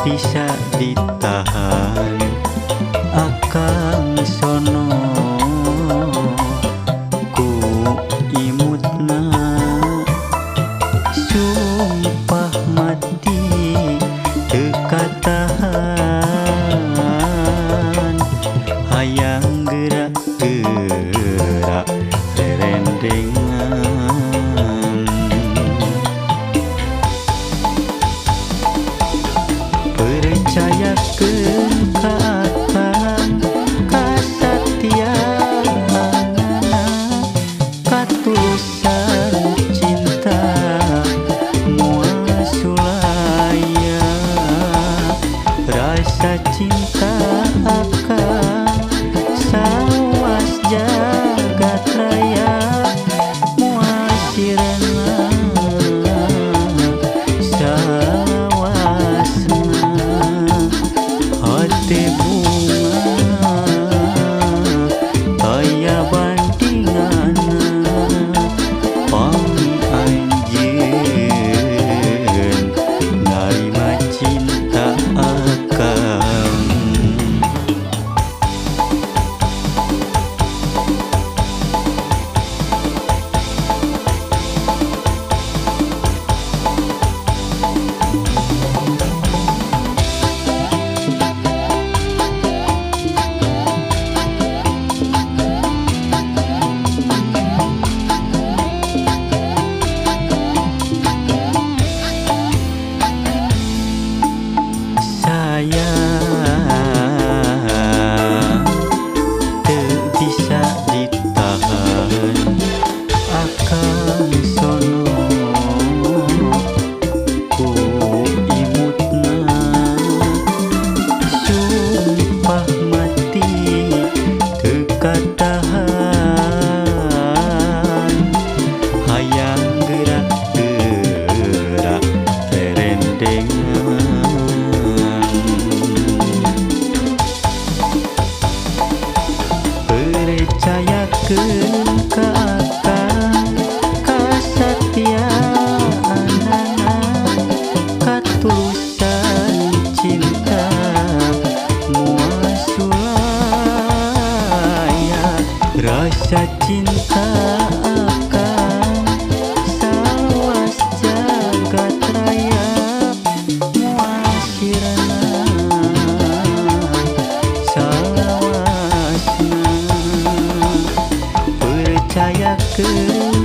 bisa ditahan akang sono ku imutna sumpah mati teu katahan hayang gerak-gerak rerendengan percayakeun ka akang kasatiaanana katulusan cinta moal sulaya rasa cinta akang sawas jagat raya moal sirena hati bunga aya bandinganna pami anjeun narima cinta akang teu bisa ditahan akang sono ku imutna sumpah mati teu katahan hayang gerak-gerak rerendengan percayakeun ka akang kasatiaanana katulusan cinta moal sulaya rasa cinta akang sawas jagat raya moal sirena salawasna percayakeun